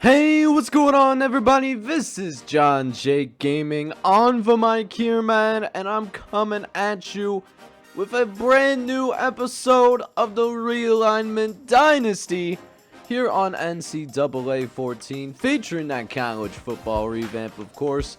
Hey, what's going on, everybody? This is John J Gaming on the mic here, man, and I'm coming at you with a brand new episode of the Realignment Dynasty here on NCAA 14, featuring that college football revamp, of course.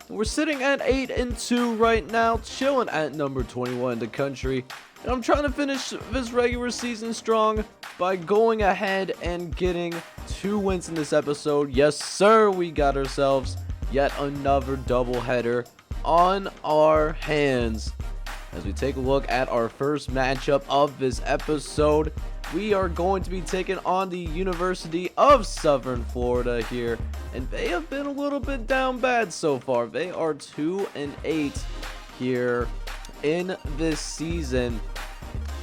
We're sitting at 8-2 right now, chilling at number 21 in the country, and I'm trying to finish this regular season strong by going ahead and getting 2 wins in this episode. Yes, sir, we got ourselves yet another doubleheader on our hands. As we take a look at our first matchup of this episode, we are going to be taking on the University of Southern Florida here, and they have been a little bit down bad so far. They are 2-8 here in this season,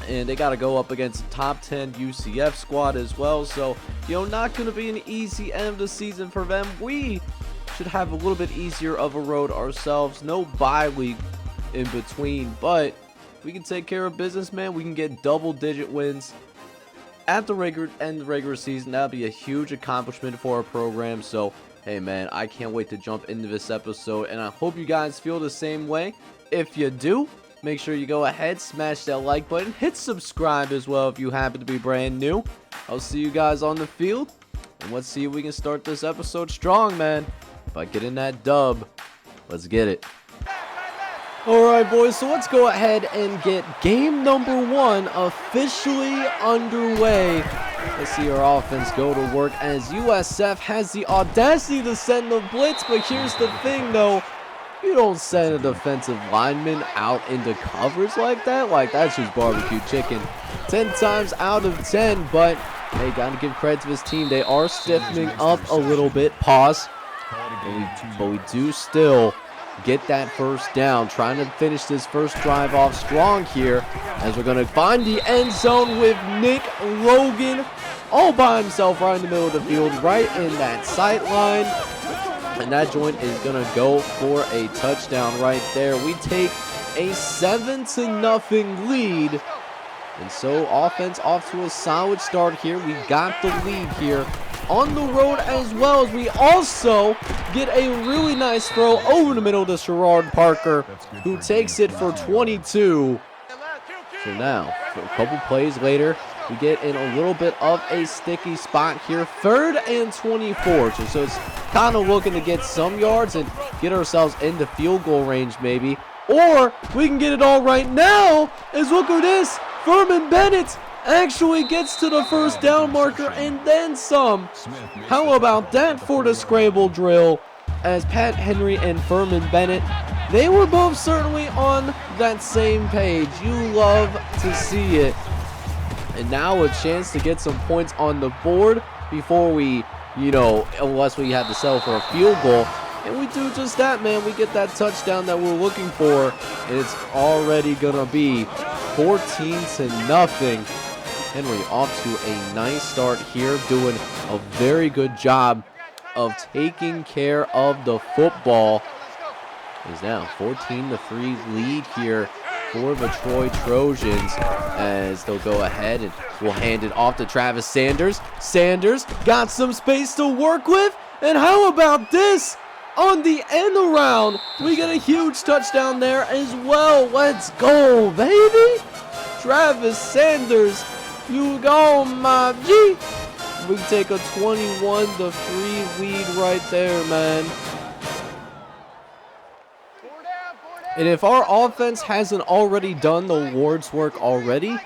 and they got to go up against a top 10 UCF squad as well. So, not going to be an easy end of the season for them. We should have a little bit easier of a road ourselves. No bye week in between, but we can take care of business, man. We can get double-digit wins at the regular season. That'll be a huge accomplishment for our program. So, hey, man, I can't wait to jump into this episode, and I hope you guys feel the same way. If you do, make sure you go ahead, smash that like button, hit subscribe as well if you happen to be brand new. I'll see you guys on the field, and let's see if we can start this episode strong, man, by getting that dub. Let's get it. Alright, boys, so let's go ahead and get game number 1 officially underway. Let's see our offense go to work as USF has the audacity to send the blitz, but here's the thing, though. You don't send a defensive lineman out into coverage like that. That's just barbecue chicken 10 times out of 10. But, hey, gotta give credit to this team. They are stiffening up a little bit. Pause. But we do still get that first down. Trying to finish this first drive off strong here, as we're going to find the end zone with Nick Logan all by himself right in the middle of the field, right in that sight line. And that joint is going to go for a touchdown right there. We take a 7-0 lead. And so offense off to a solid start here. We got the lead here on the road, as well as we also get a really nice throw over the middle to Sherrod Parker, who takes it for 22. So now, for a couple plays later, we get in a little bit of a sticky spot here. 3rd and 24. So it's kind of looking to get some yards and get ourselves into field goal range maybe. Or we can get it all right now, as look at this. Furman Bennett actually gets to the first down marker and then some. How about that for the Scrabble drill? As Pat Henry and Furman Bennett, they were both certainly on that same page. You love to see it. And now a chance to get some points on the board before we, unless we have to settle for a field goal. And we do just that, man. We get that touchdown that we're looking for. And it's already going to be 14-0. Henry off to a nice start here, doing a very good job of taking care of the football. Is now 14-3 lead here for the Troy Trojans, as they'll go ahead and we'll hand it off to Travis Sanders. Sanders got some space to work with, and how about this? On the end around, we get a huge touchdown there as well. Let's go, baby! Travis Sanders, you go, my G! We take a 21-3 lead right there, man. And if our offense hasn't already done the Lord's work already,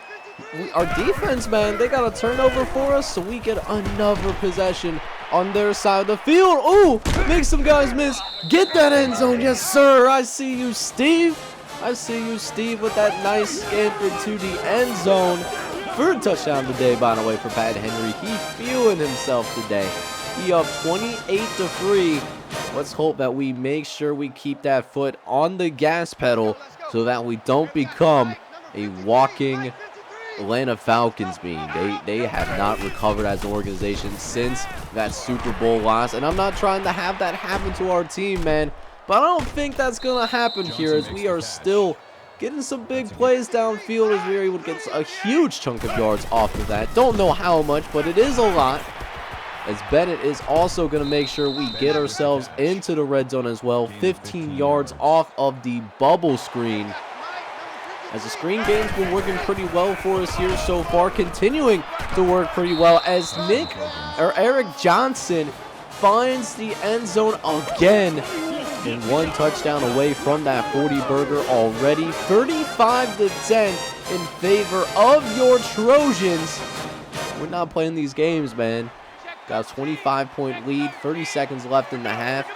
our defense, man, they got a turnover for us, so we get another possession on their side of the field. Ooh, make some guys miss. Get that end zone. Yes, sir. I see you, Steve. I see you, Steve, with that nice scamper to the end zone. 3rd touchdown today, by the way, for Pat Henry. He feeling himself today. He up 28-3. Let's hope that we make sure we keep that foot on the gas pedal so that we don't become a walking Atlanta Falcons being. They have not recovered as an organization since that Super Bowl loss, and I'm not trying to have that happen to our team, man, but I don't think that's going to happen here, as we are still getting some big plays downfield, as we are able to get a huge chunk of yards off of that. Don't know how much, but it is a lot. as Bennett is also going to make sure we get ourselves into the red zone as well. 15 yards off of the bubble screen. As the screen game's been working pretty well for us here so far, continuing to work pretty well as Eric Johnson finds the end zone again. And one touchdown away from that 40-burger already. 35-10 in favor of your Trojans. We're not playing these games, man. Got a 25-point lead, 30 seconds left in the half.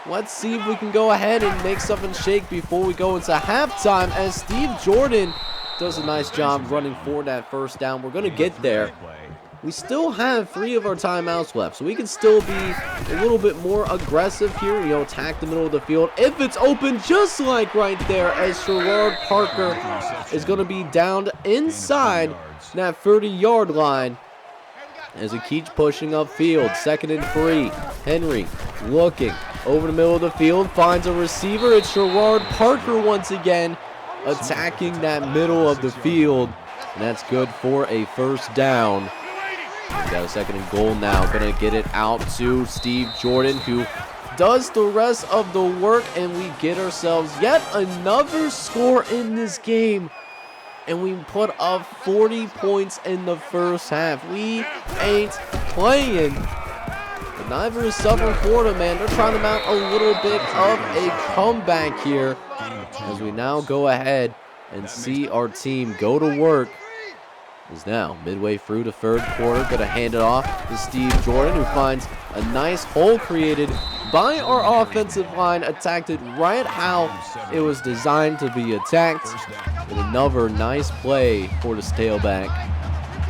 Let's see if we can go ahead and make something shake before we go into halftime, as Steve Jordan does a nice job running for that first down. We're going to get there. We still have 3 of our timeouts left, so we can still be a little bit more aggressive here, you know, attack the middle of the field if it's open, just like right there, as Sherrod Parker is going to be downed inside that 30-yard line as he keeps pushing upfield. 2nd and 3. Henry looking over the middle of the field, finds a receiver. It's Sherrod Parker once again attacking that middle of the field, and that's good for a first down. We got a 2nd and goal now. Gonna get it out to Steve Jordan, who does the rest of the work, and we get ourselves yet another score in this game. And we put up 40 points in the first half. We ain't playing. But neither is Southern Florida, man. They're trying to mount a little bit of a comeback here, as we now go ahead and see our team go to work. Is now midway through the 3rd quarter. Going to hand it off to Steve Jordan, who finds a nice hole created by our offensive line. Attacked it right how it was designed to be attacked. And another nice play for the tailback.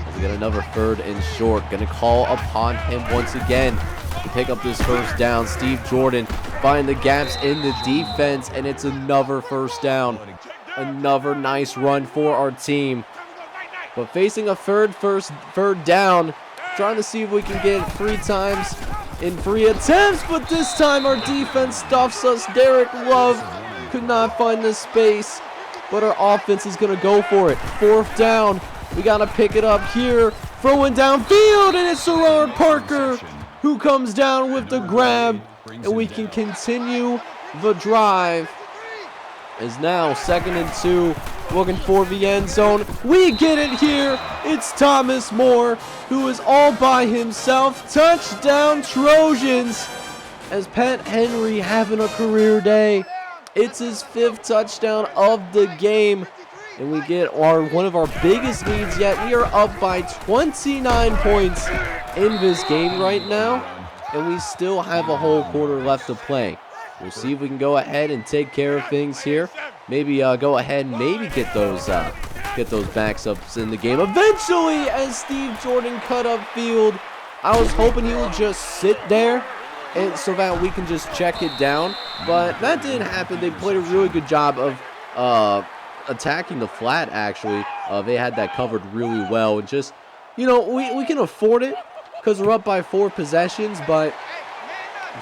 As we got another 3rd and short. Going to call upon him once again to pick up this first down. Steve Jordan find the gaps in the defense, and it's another first down. Another nice run for our team. But facing a third down, trying to see if we can get it 3 times in 3 attempts, but this time our defense stuffs us. Derek Love could not find the space, but our offense is going to go for it. 4th down, we got to pick it up here, throwing downfield, and it's Sherrod Parker who comes down with the grab, and we can continue the drive. Is now 2nd and 2. Looking for the end zone. We get it here. It's Thomas Moore, who is all by himself. Touchdown Trojans, as Pat Henry having a career day. It's his 5th touchdown of the game, and we get one of our biggest leads yet. We are up by 29 points in this game right now, and we still have a whole quarter left to play. We'll see if we can go ahead and take care of things here. Maybe go ahead and maybe get those backs ups in the game eventually, as Steve Jordan cut up field. I was hoping he would just sit there and so that we can just check it down, but that didn't happen. They played a really good job of attacking the flat, actually. They had that covered really well, and just, you know, we can afford it because we're up by 4 possessions, but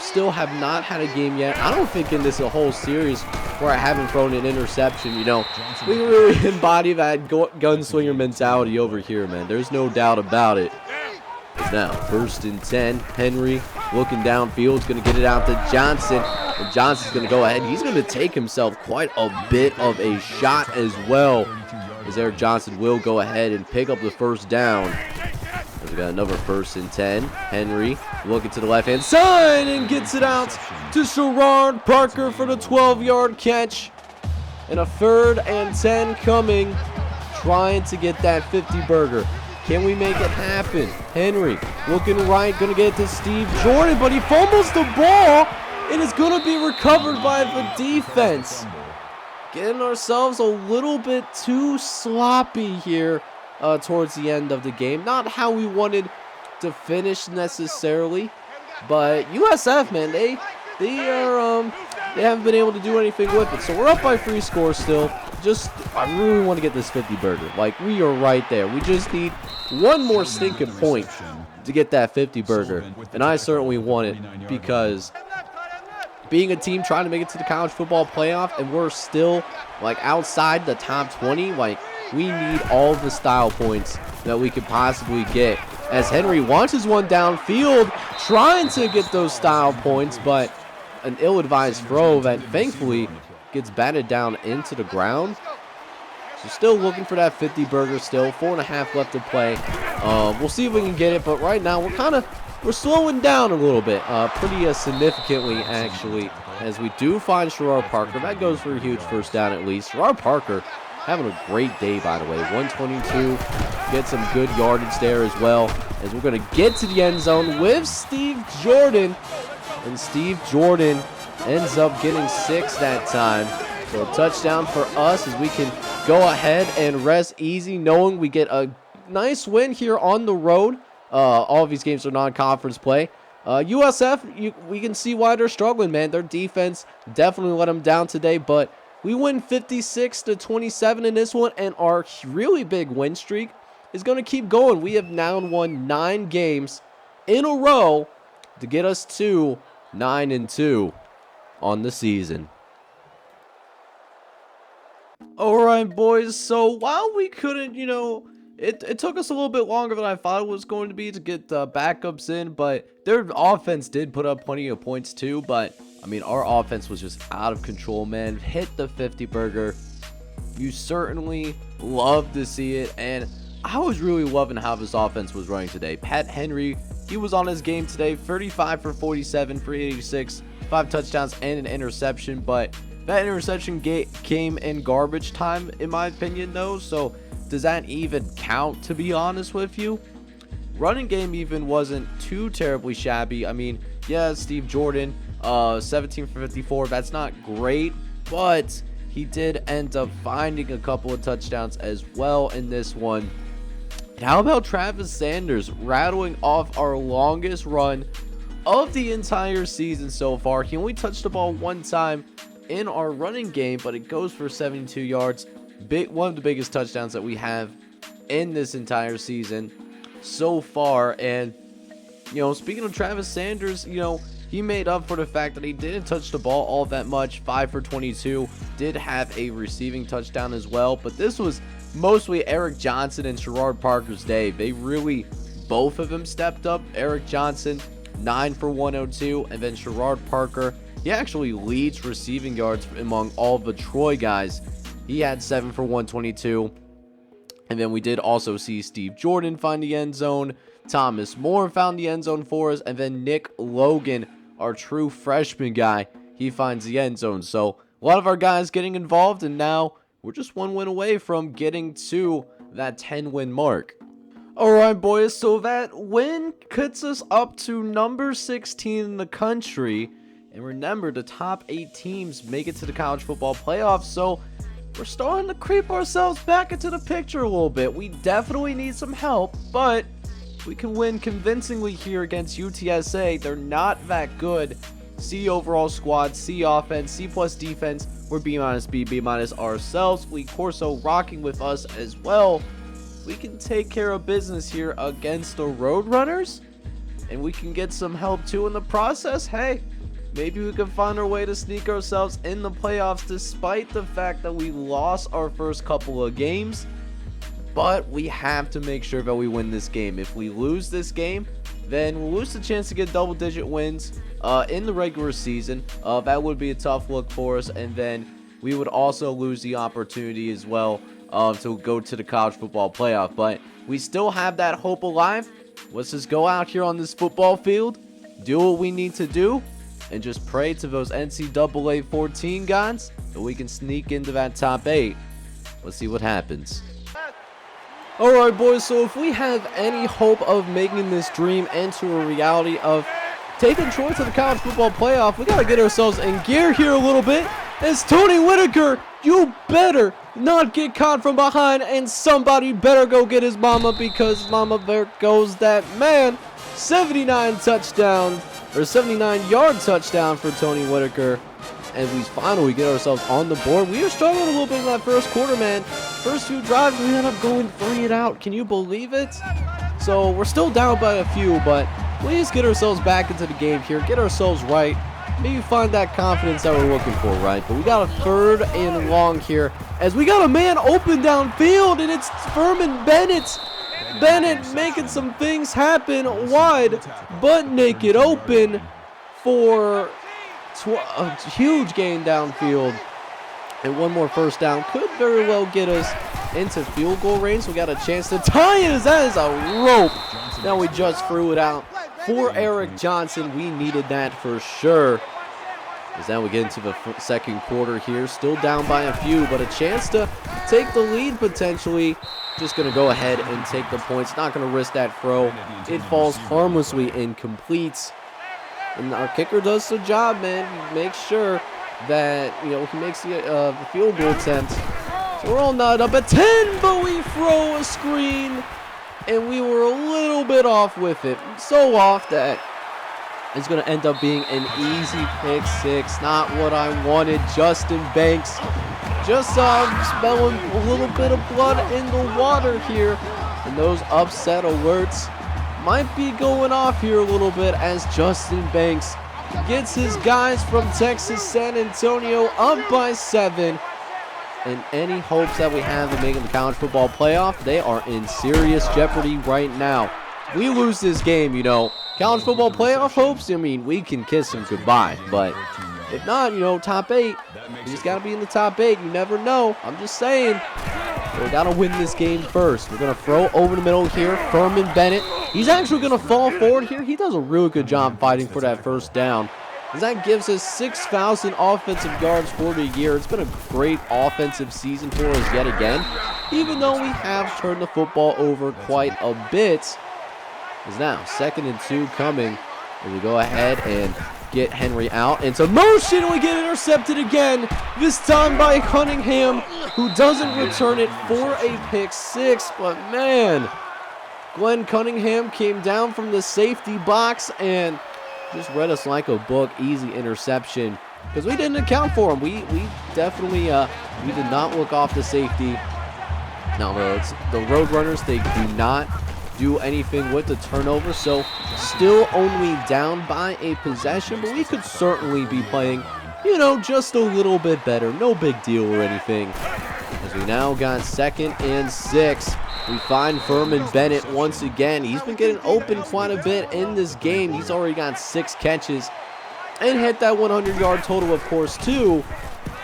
still have not had a game yet. I don't think in this whole series where I haven't thrown an interception. You know, we really embody that gunslinger mentality over here, man. There's no doubt about it. It's now 1st and 10. Henry looking downfield, is going to get it out to Johnson. And Johnson's going to go ahead. He's going to take himself quite a bit of a shot as well, as Eric Johnson will go ahead and pick up the first down. We got another 1st and 10. Henry looking to the left-hand side and gets it out to Sherrod Parker for the 12-yard catch. And a 3rd and 10 coming, trying to get that 50-burger. Can we make it happen? Henry looking right, going to get it to Steve Jordan, but he fumbles the ball, and it's going to be recovered by the defense. Getting ourselves a little bit too sloppy here towards the end of the game. Not how we wanted to finish necessarily, but USF, man, they haven't been able to do anything with it. So we're up by 3 scores still. I really want to get this 50-burger. Like, we are right there. We just need one more stinking point to get that 50-burger, and I certainly want it, because being a team trying to make it to the college football playoff and we're still like outside the top 20, like, we need all the style points that we could possibly get. As Henry launches one downfield, trying to get those style points, but an ill-advised throw that thankfully gets batted down into the ground. So still looking for that 50 burger still. 4.5 left to play. We'll see if we can get it, but right now we're slowing down a little bit, pretty significantly actually, as we do find Sherrard Parker. That goes for a huge first down at least. Sherrard Parker having a great day, by the way. 122, get some good yardage there as well, as we're going to get to the end zone with Steve Jordan, and Steve Jordan ends up getting 6 that time. So a touchdown for us, as we can go ahead and rest easy knowing we get a nice win here on the road. All of these games are non-conference play. USF, we can see why they're struggling, man. Their defense definitely let them down today, but we win 56-27 in this one, and our really big win streak is going to keep going. We have now won 9 games in a row to get us to 9-2 on the season. Alright, boys, so while we couldn't, it took us a little bit longer than I thought it was going to be to get backups in, but their offense did put up plenty of points too. But I mean, our offense was just out of control, man. Hit the 50 burger. You certainly love to see it, and I was really loving how this offense was running today. Pat Henry, he was on his game today. 35 for 47, 386, 5 touchdowns and an interception, but that interception came in garbage time, in my opinion, though. So does that even count, to be honest with you? Running game even wasn't too terribly shabby. I mean, yeah, Steve Jordan, 17 for 54. That's not great, but he did end up finding a couple of touchdowns as well in this one. And how about Travis Sanders rattling off our longest run of the entire season so far? He only touched the ball 1 time in our running game, but it goes for 72 yards. One of the biggest touchdowns that we have in this entire season so far. And speaking of Travis Sanders, he made up for the fact that he didn't touch the ball all that much. 5 for 22, did have a receiving touchdown as well, but this was mostly Eric Johnson and Sherrard Parker's day. They really, both of them stepped up. Eric Johnson 9 for 102, and then Sherrard Parker, he actually leads receiving yards among all the Troy guys. He had 7 for 122. And then we did also see Steve Jordan find the end zone. Thomas Moore found the end zone for us. And then Nick Logan, our true freshman guy, he finds the end zone. So a lot of our guys getting involved, and now we're just 1 win away from getting to that 10-win mark. Alright, boys, so that win gets us up to number 16 in the country. And remember, the top 8 teams make it to the college football playoffs, so we're starting to creep ourselves back into the picture a little bit. We definitely need some help, but we can win convincingly here against UTSA. They're not that good. C overall squad, C offense, C plus defense. We're B minus B, B minus ourselves. Lee Corso rocking with us as well. We can take care of business here against the Roadrunners, and we can get some help too in the process. Hey, maybe we can find our way to sneak ourselves in the playoffs, despite the fact that we lost our first couple of games. But we have to make sure that we win this game. If we lose this game, then we'll lose the chance to get double-digit wins in the regular season. That would be a tough look for us, and then we would also lose the opportunity as well to go to the college football playoff. But we still have that hope alive. Let's just go out here on this football field, do what we need to do, and just pray to those NCAA 14 gods that we can sneak into that top 8. Let's see what happens. Alright, boys, so if we have any hope of making this dream into a reality of taking Troy to the college football playoff, we got to get ourselves in gear here a little bit. As Tony Whitaker, you better not get caught from behind, and somebody better go get his mama, because mama, there goes that man. 79 touchdowns, or 79-yard touchdown for Tony Whitaker. And we finally get ourselves on the board. We were struggling a little bit in that first quarter, man. First 2 drives, we ended up going 3 and out. Can you believe it? So we're still down by a few, but please get ourselves back into the game here. Get ourselves right. Maybe find that confidence that we're looking for, right? But we got a 3rd and long here, as we got a man open downfield, and it's Furman Bennett. Bennett making some things happen wide, but naked open for a huge gain downfield. And one more first down could very well get us into field goal range. So we got a chance to tie it. That is a rope. Now we just threw it out for Eric Johnson. We needed that for sure. As now we get into the second quarter here. Still down by a few, but a chance to take the lead potentially. Just going to go ahead and take the points. Not going to risk that throw. It falls harmlessly incomplete. And our kicker does the job, man. He makes sure that, he makes the field goal attempt. So we're all knotted up at 10, but we throw a screen, and we were a little bit off with it. So off that it's going to end up being an easy pick six. Not what I wanted. Justin Banks just smelling a little bit of blood in the water here. And those upset alerts might be going off here a little bit as Justin Banks gets his guys from Texas San Antonio up by 7. And any hopes that we have of making the college football playoff, they are in serious jeopardy right now. If we lose this game, college football playoff hopes, we can kiss them goodbye. But if not, top 8, we just got to be in the top 8. You never know. I'm just saying. We got to win this game first. We're going to throw over the middle here. Furman Bennett. He's actually going to fall forward here. He does a really good job fighting for that first down. And that gives us 6,000 offensive yards for the year. It's been a great offensive season for us yet again. Even though we have turned the football over quite a bit. Is now 2nd and 2 coming. And we go ahead and get Henry out into motion, and we get intercepted again, this time by Cunningham, who doesn't return it for a pick six. But man, Glenn Cunningham came down from the safety box and just read us like a book. Easy interception because we didn't account for him. We definitely we did not look off the safety. Now the Roadrunners, they do not do anything with the turnover, so still only down by a possession, but we could certainly be playing, just a little bit better. No big deal or anything. As we now got 2nd and 6. We find Furman Bennett once again. He's been getting open quite a bit in this game. He's already got 6 catches and hit that 100-yard total, of course, too.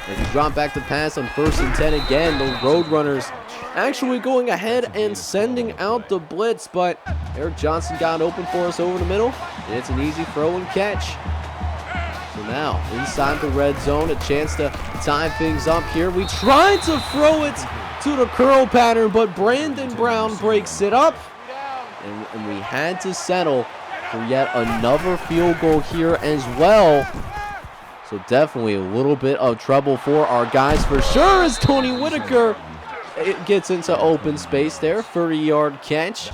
As we drop back to pass on 1st and 10 again, the Roadrunners actually going ahead and sending out the blitz, but Eric Johnson got open for us over the middle, and it's an easy throw and catch. So now, inside the red zone, a chance to tie things up here. We tried to throw it to the curl pattern, but Brandon Brown breaks it up, and we had to settle for yet another field goal here as well. So definitely a little bit of trouble for our guys for sure as Tony Whitaker it gets into open space there. 30-yard catch.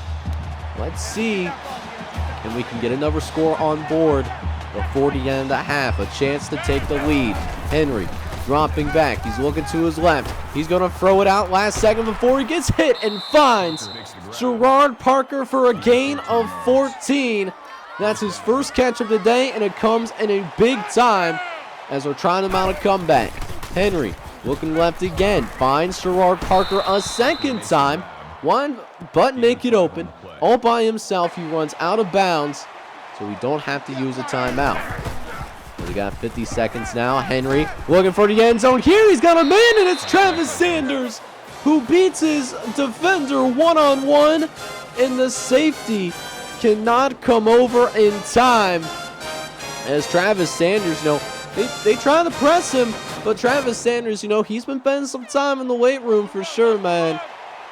Let's see. And we can get another score on board. The 40 and a half. A chance to take the lead. Henry dropping back. He's looking to his left. He's going to throw it out last second before he gets hit and finds Gerard Parker for a gain of 14. That's his first catch of the day, and it comes in a big time as we're trying to mount a comeback. Henry looking left again, finds Gerard Parker a second time. One butt naked open, all by himself. He runs out of bounds, so we don't have to use a timeout. We got 50 seconds now. Henry looking for the end zone. Here he's got a man, and it's Travis Sanders who beats his defender one-on-one, and the safety cannot come over in time. As Travis Sanders, they try to press him, but Travis Sanders, he's been spending some time in the weight room for sure, man.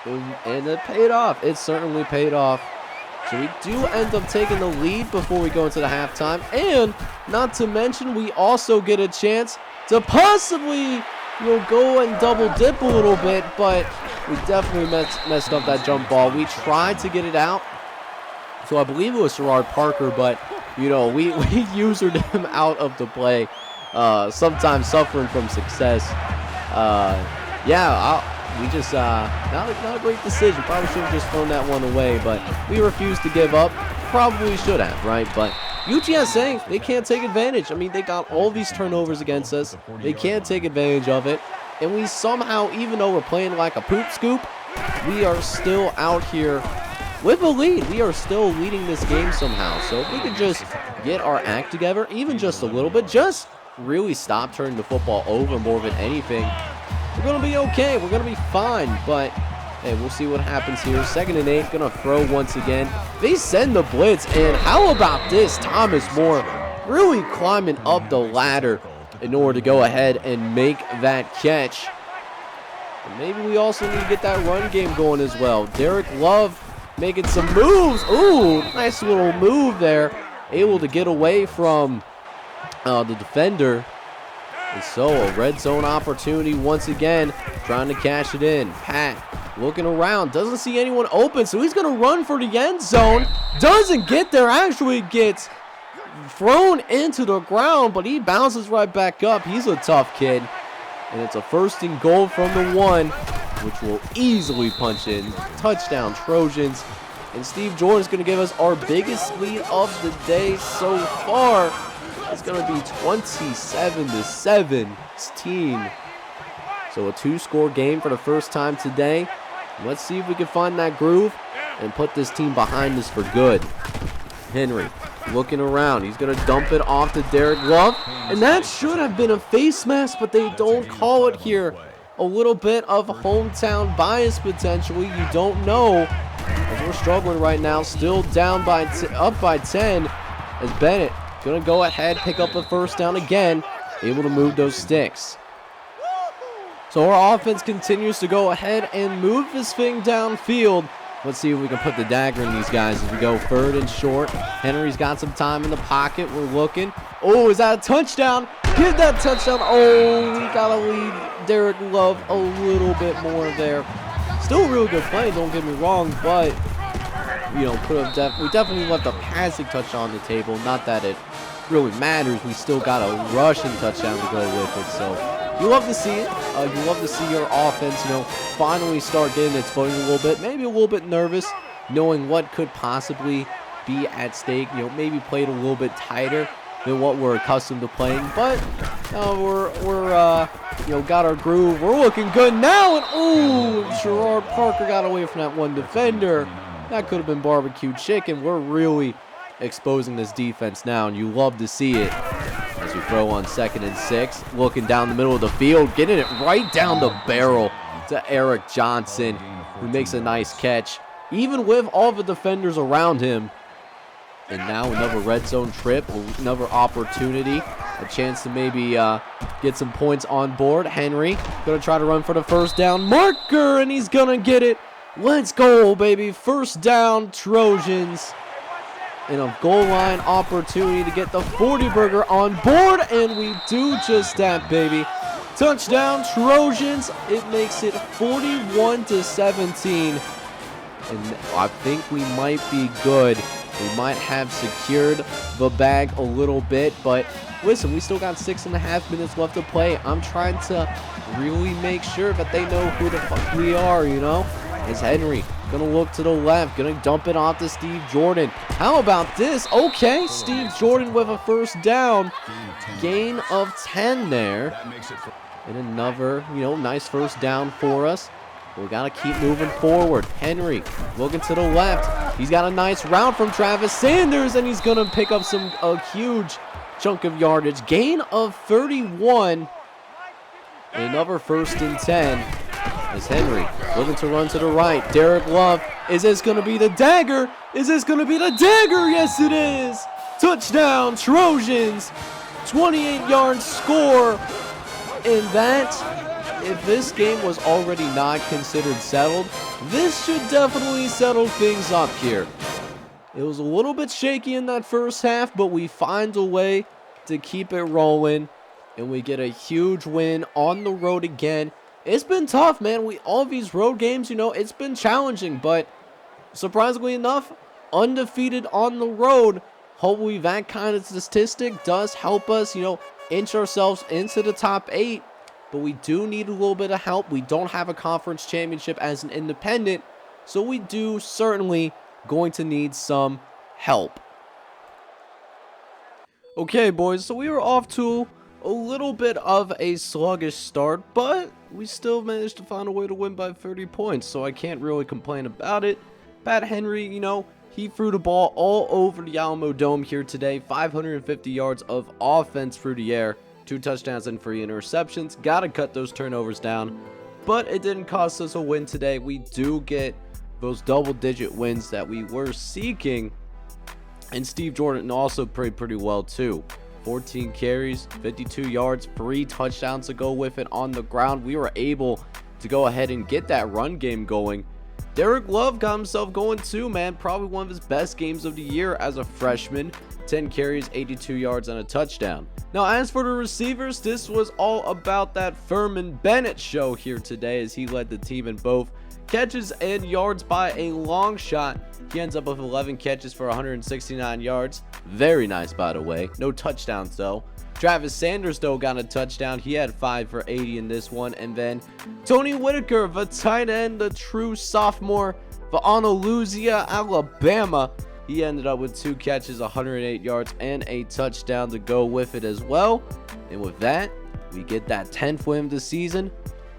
And it paid off. It certainly paid off. So we do end up taking the lead before we go into the halftime. And not to mention, we also get a chance to possibly, go and double dip a little bit, but we definitely messed up that jump ball. We tried to get it out. So I believe it was Gerard Parker, but, we usered him out of the play. Sometimes suffering from success. We just, not a great decision. Probably should have just thrown that one away, but we refused to give up. Probably should have, right? But UTSA, they can't take advantage. They got all these turnovers against us. They can't take advantage of it. And we somehow, even though we're playing like a poop scoop, we are still out here with a lead. We are still leading this game somehow. So if we could just get our act together, even just a little bit, just really stop turning the football over more than anything, we're going to be okay. We're going to be fine. But hey, we'll see what happens here. 2nd and 8, going to throw once again. They send the blitz, and how about this? Thomas More really climbing up the ladder in order to go ahead and make that catch. And maybe we also need to get that run game going as well. Derek Love making some moves. Ooh, nice little move there. Able to get away from the defender. And so a red zone opportunity once again, trying to cash it in. Pat looking around, doesn't see anyone open, so he's going to run for the end zone. Doesn't get there, actually gets thrown into the ground, but he bounces right back up. He's a tough kid. And it's a 1st and goal from the 1, which will easily punch in. Touchdown, Trojans. And Steve Jordan's going to give us our biggest lead of the day so far. It's going to be 27-17. So a 2-score game for the first time today. Let's see if we can find that groove and put this team behind us for good. Henry looking around. He's going to dump it off to Derek Love. And that should have been a face mask, but they don't call it here. A little bit of hometown bias potentially. You don't know. As we're struggling right now. Still down by up by 10. As Bennett going to go ahead, pick up a 1st down again. Able to move those sticks. So our offense continues to go ahead and move this thing downfield. Let's see if we can put the dagger in these guys as we go 3rd and short. Henry's got some time in the pocket. We're looking. Oh, is that a touchdown? Get that touchdown. Oh, we got to lead Derek Love a little bit more there. Still a really good play, don't get me wrong, but you know, we definitely left a passing touchdown on the table. Not that it really matters. We still got a rushing touchdown to go with it. So you love to see it. You love to see your offense, you know, finally start getting its footing a little bit. Maybe a little bit nervous, knowing what could possibly be at stake. You know, maybe played a little bit tighter than what we're accustomed to playing. But we're you know, got our groove. We're looking good now. And oh, Gerard Parker got away from that one defender. That could have been barbecue chicken. We're really exposing this defense now, and you love to see it. As we throw on 2nd and 6, looking down the middle of the field, getting it right down the barrel to Eric Johnson, who makes a nice catch, even with all the defenders around him. And now another red zone trip, another opportunity, a chance to maybe get some points on board. Henry going to try to run for the 1st down marker, and he's going to get it. Let's go, baby. 1st down, Trojans. And a goal line opportunity to get the 40-burger on board, and we do just that, baby. Touchdown, Trojans. It makes it 41-17. And I think we might be good. We might have secured the bag a little bit, but listen, we still got 6.5 minutes left to play. I'm trying to really make sure that they know who the fuck we are, you know? As Henry gonna look to the left, gonna dump it off to Steve Jordan. How about this? Okay, Steve Jordan with a 1st down. Gain of 10 there. And another, you know, nice 1st down for us. We got to keep moving forward. Henry looking to the left. He's got a nice route from Travis Sanders, and he's going to pick up a huge chunk of yardage. Gain of 31. Another 1st and 10. As Henry looking to run to the right. Derek Love. Is this going to be the dagger? Is this going to be the dagger? Yes, it is. Touchdown, Trojans. 28-yard score. And that, if this game was already not considered settled, this should definitely settle things up here. It was a little bit shaky in that 1st half, but we find a way to keep it rolling, and we get a huge win on the road again. It's been tough, man. All of these road games, you know, it's been challenging, but surprisingly enough, undefeated on the road. Hopefully that kind of statistic does help us, you know, inch ourselves into the top 8. But we do need a little bit of help. We don't have a conference championship as an independent, so we do certainly going to need some help. Okay, boys, so we were off to a little bit of a sluggish start, but we still managed to find a way to win by 30 points, so I can't really complain about it. Pat Henry, you know, he threw the ball all over the Alamo Dome here today. 550 yards of offense through the air, 2 touchdowns and 3 interceptions. Gotta cut those turnovers down, but it didn't cost us a win today. We do get those double-digit wins that we were seeking, and Steve Jordan also played pretty well too. 14 carries, 52 yards, 3 touchdowns to go with it on the ground. We were able to go ahead and get that run game going. Derek Love got himself going too, man. Probably one of his best games of the year as a freshman. 10 carries, 82 yards, and a touchdown. Now, as for the receivers, this was all about that Furman Bennett show here today, as he led the team in both catches and yards by a long shot. He ends up with 11 catches for 169 yards. Very nice, by the way. No touchdowns, though. Travis Sanders, though, got a touchdown. He had 5 for 80 in this one. And then Tony Whitaker, the tight end, the true sophomore for Honolulu, Alabama. He ended up with 2 catches, 108 yards, and a touchdown to go with it as well. And with that, we get that 10th win of the season.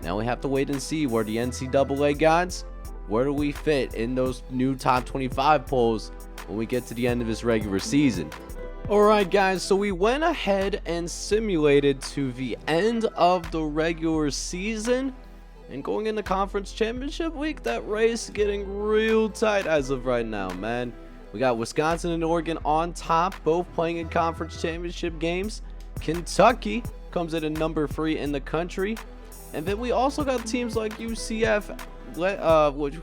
Now we have to wait and see where the NCAA guys, where do we fit in those new top 25 polls when we get to the end of this regular season. Alright guys, so we went ahead and simulated to the end of the regular season, and going into conference championship week, that race getting real tight as of right now, man. We got Wisconsin and Oregon on top, both playing in conference championship games. Kentucky comes in at number 3 in the country, and then we also got teams like UCF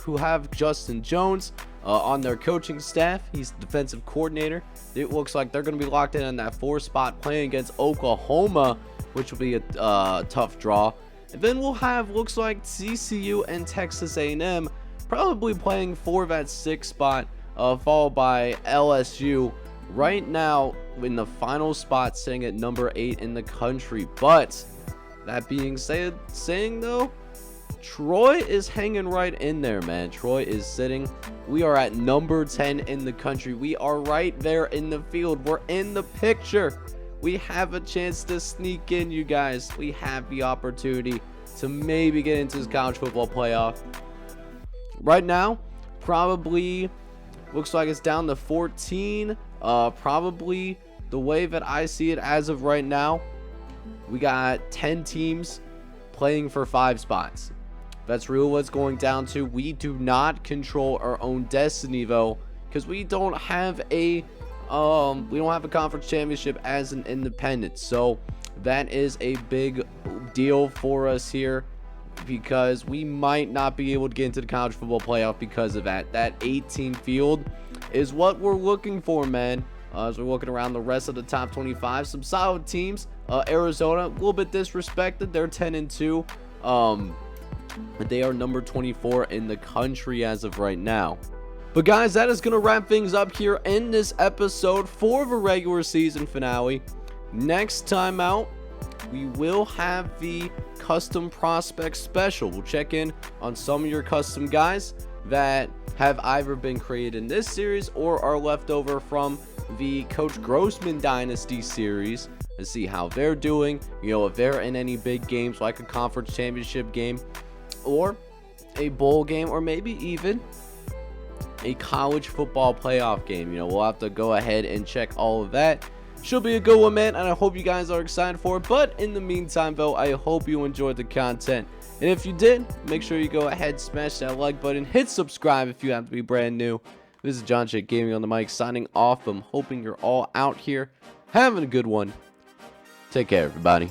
who have Justin Jones on their coaching staff. He's the defensive coordinator. It looks like they're going to be locked in on that 4 spot playing against Oklahoma, which will be a tough draw. And then we'll have, looks like, TCU and Texas A&M probably playing for that 6 spot, followed by LSU right now in the final spot, sitting at number 8 in the country. But that being saying though, Troy is hanging right in there, man. Troy is sitting. We are at number 10 in the country. We are right there in the field. We're in the picture. We have a chance to sneak in, you guys. We have the opportunity to maybe get into this college football playoff. Right now, probably looks like it's down to 14. Probably the way that I see it as of right now, we got 10 teams playing for 5 spots. That's really what's going down to. We do not control our own destiny though, because we don't have a conference championship as an independent. So that is a big deal for us here, because we might not be able to get into the college football playoff because of that. That 18 field is what we're looking for, man. As we're looking around the rest of the top 25, some solid teams. Arizona, a little bit disrespected. They're 10-2. But they are number 24 in the country as of right now. But guys, that is going to wrap things up here in this episode for the regular season finale. Next time out, we will have the custom prospect special. We'll check in on some of your custom guys that have either been created in this series or are left over from the Coach Grossman Dynasty series, and see how they're doing. You know, if they're in any big games like a conference championship game or a bowl game, or maybe even a college football playoff game. You know, we'll have to go ahead and check all of that. Should be a good one, man, and I hope you guys are excited for it. But in the meantime, though, I hope you enjoyed the content. And if you did, make sure you go ahead, smash that like button, hit subscribe if you have to be brand new. This is John J Gaming on the mic, signing off. I'm hoping you're all out here having a good one. Take care, everybody.